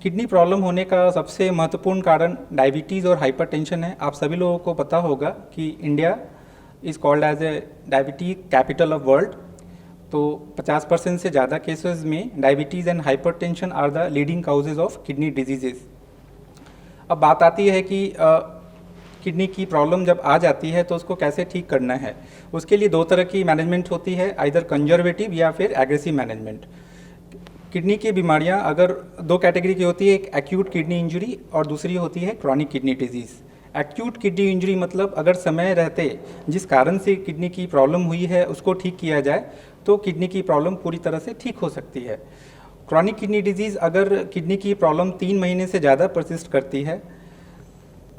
Kidney problem होने का सबसे महत्वपूर्ण कारण डायबिटीज़ और हाइपरटेंशन है। आप सभी लोगों को पता होगा कि India is called as a diabetes capital of world. तो 50% से ज़्यादा केसेस में diabetes and hypertension are the leading causes of kidney diseases. अब बात आती है कि किडनी की प्रॉब्लम जब आ जाती है तो उसको कैसे ठीक करना है। उसके लिए दो तरह की मैनेजमेंट होती है, आइदर कंजर्वेटिव या फिर एग्रेसिव मैनेजमेंट। किडनी की बीमारियां अगर दो कैटेगरी की होती है, एक एक्यूट किडनी इंजरी और दूसरी होती है chronic kidney disease. Acute kidney injury मतलब अगर समय रहते जिस कारण से किडनी की प्रॉब्लम हुई है उसको ठीक किया जाए तो किडनी की प्रॉब्लम पूरी तरह से ठीक हो सकती है। क्रॉनिक किडनी डिजीज़ अगर किडनी की प्रॉब्लम 3 महीने से ज़्यादा परसिस्ट करती है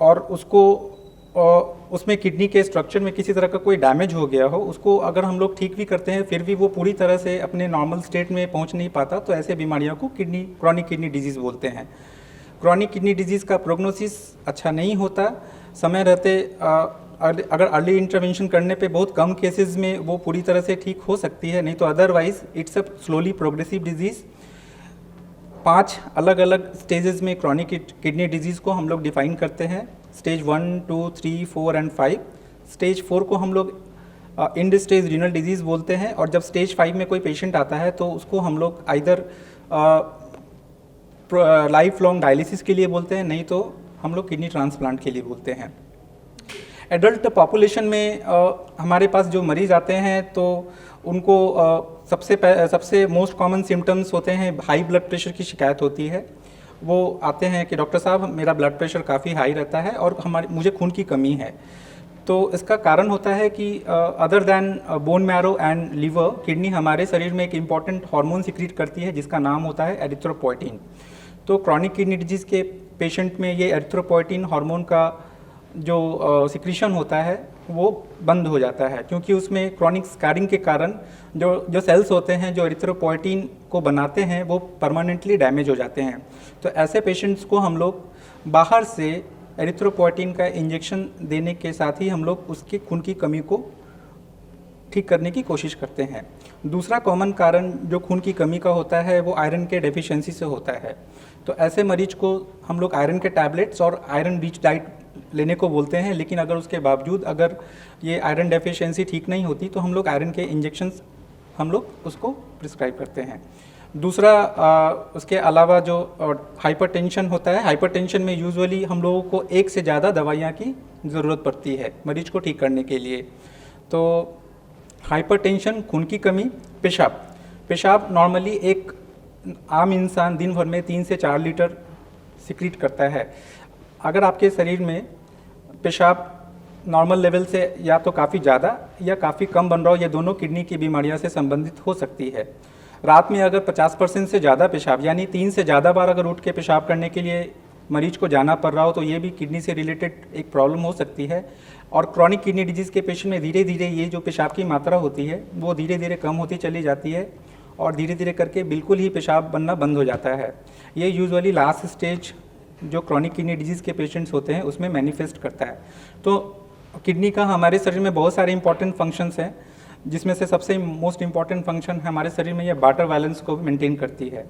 और उसमें किडनी के स्ट्रक्चर में किसी तरह का कोई डैमेज हो गया हो, उसको अगर हम लोग ठीक भी करते हैं फिर भी वो पूरी तरह से अपने नॉर्मल स्टेट में पहुंच नहीं पाता, तो ऐसे बीमारियों को क्रॉनिक किडनी डिजीज़ बोलते हैं। क्रॉनिक किडनी डिजीज़ का प्रोग्नोसिस अच्छा नहीं होता। समय रहते अगर अर्ली इंटरवेंशन करने पे बहुत कम केसेस में वो पूरी तरह से ठीक हो सकती है, नहीं तो otherwise it's a slowly progressive disease. 5 अलग अलग स्टेजेस में क्रॉनिक किडनी डिजीज़ को हम लोग डिफाइन करते हैं, स्टेज 1, 2, 3, 4 एंड 5। स्टेज 4 को हम लोग इंड स्टेज रीनल डिजीज़ बोलते हैं, और जब स्टेज 5 में कोई पेशेंट आता है तो उसको हम लोग आइदर लाइफ लॉन्ग डायलिसिस के लिए बोलते हैं, नहीं तो हम लोग किडनी ट्रांसप्लांट के लिए बोलते हैं। एडल्ट पॉपुलेशन में हमारे पास जो मरीज़ आते हैं तो उनको सबसे मोस्ट कॉमन सिम्टम्स होते हैं, हाई ब्लड प्रेशर की शिकायत होती है। वो आते हैं कि डॉक्टर साहब मेरा ब्लड प्रेशर काफ़ी हाई रहता है और मुझे खून की कमी है। तो इसका कारण होता है कि other than bone marrow and liver, kidney हमारे शरीर में एक इम्पॉर्टेंट हार्मोन सिक्रीट करती है जिसका नाम होता है एरिथ्रोपोइटिन। तो क्रॉनिक किडनी डिजीज़ के पेशेंट में ये एरिथ्रोपोइटिन हार्मोन का जो सिक्रीशन होता है वो बंद हो जाता है, क्योंकि उसमें क्रॉनिक स्कारिंग के कारण जो सेल्स होते हैं जो एरिथ्रोपोइटिन को बनाते हैं वो परमानेंटली डैमेज हो जाते हैं। तो ऐसे पेशेंट्स को हम लोग बाहर से एरिथ्रोपोइटिन का इंजेक्शन देने के साथ ही हम लोग उसके खून की कमी को ठीक करने की कोशिश करते हैं। दूसरा कॉमन कारण जो खून की कमी का होता है वो आयरन के डेफिशिएंसी से होता है। तो ऐसे मरीज को हम लोग आयरन के टैबलेट्स और आयरन रिच डाइट लेने को बोलते हैं, लेकिन अगर उसके बावजूद अगर ये आयरन डेफिशिएंसी ठीक नहीं होती तो हम लोग आयरन के इंजेक्शंस हम लोग उसको प्रिस्क्राइब करते हैं। दूसरा उसके अलावा जो हाइपरटेंशन होता है, हाइपरटेंशन में यूजुअली हम लोगों को एक से ज़्यादा दवाइयाँ की ज़रूरत पड़ती है मरीज को ठीक करने के लिए। तो हाइपरटेंशन, खून की कमी, पेशाब नॉर्मली एक आम इंसान दिन भर में 3 से 4 लीटर सिक्रीट करता है। अगर आपके शरीर में पेशाब नॉर्मल लेवल से या तो काफ़ी ज़्यादा या काफ़ी कम बन रहा हो, ये दोनों किडनी की बीमारियों से संबंधित हो सकती है। रात में अगर 50% से ज़्यादा पेशाब यानी 3 से ज़्यादा बार अगर उठ के पेशाब करने के लिए मरीज को जाना पड़ रहा हो तो ये भी किडनी से रिलेटेड एक प्रॉब्लम हो सकती है। और क्रॉनिक किडनी डिजीज़ के पेशेंट में धीरे धीरे ये जो पेशाब की मात्रा होती है वो धीरे धीरे कम होती चली जाती है और धीरे धीरे करके बिल्कुल ही पेशाब बनना बंद हो जाता है। ये यूजुअली लास्ट स्टेज जो क्रॉनिक किडनी डिजीज़ के पेशेंट्स होते हैं उसमें मैनिफेस्ट करता है। तो किडनी का हमारे शरीर में बहुत सारे इंपॉर्टेंट फंक्शंस हैं, जिसमें से सबसे मोस्ट इम्पॉर्टेंट फंक्शन हमारे शरीर में ये वाटर बैलेंस को मेंटेन करती है।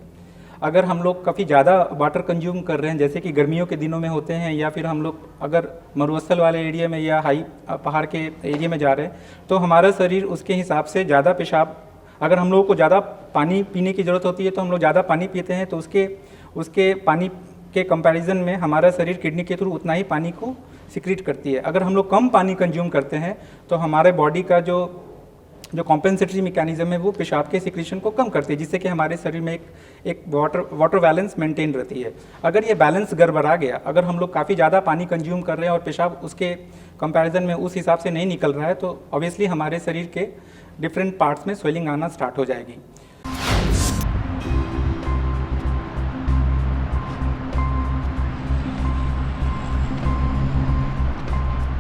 अगर हम लोग काफ़ी ज़्यादा वाटर कंज्यूम कर रहे हैं, जैसे कि गर्मियों के दिनों में होते हैं, या फिर हम लोग अगर मरुस्थल वाले एरिया में या हाई पहाड़ के एरिया में जा रहे हैं, तो हमारा शरीर उसके हिसाब से ज़्यादा पेशाब, अगर हम लोगों को ज़्यादा पानी पीने की ज़रूरत होती है तो हम लोग ज़्यादा पानी पीते हैं, तो उसके पानी के कंपैरिजन में हमारा शरीर किडनी के थ्रू उतना ही पानी को सिक्रीट करती है। अगर हम लोग कम पानी कंज्यूम करते हैं तो हमारे बॉडी का जो कॉम्पेंसेटरी मैकेनिज्म है वो पेशाब के सिक्रीशन को कम करती है, जिससे कि हमारे शरीर में एक वाटर बैलेंस मेंटेन रहती है। अगर ये बैलेंस गड़बड़ा गया, अगर हम लोग काफ़ी ज़्यादा पानी कंज्यूम कर रहे हैं और पेशाब उसके कंपैरिजन में उस हिसाब से नहीं निकल रहा है, तो ऑब्वियसली हमारे शरीर के डिफरेंट पार्ट्स में स्वेलिंग आना स्टार्ट हो जाएगी।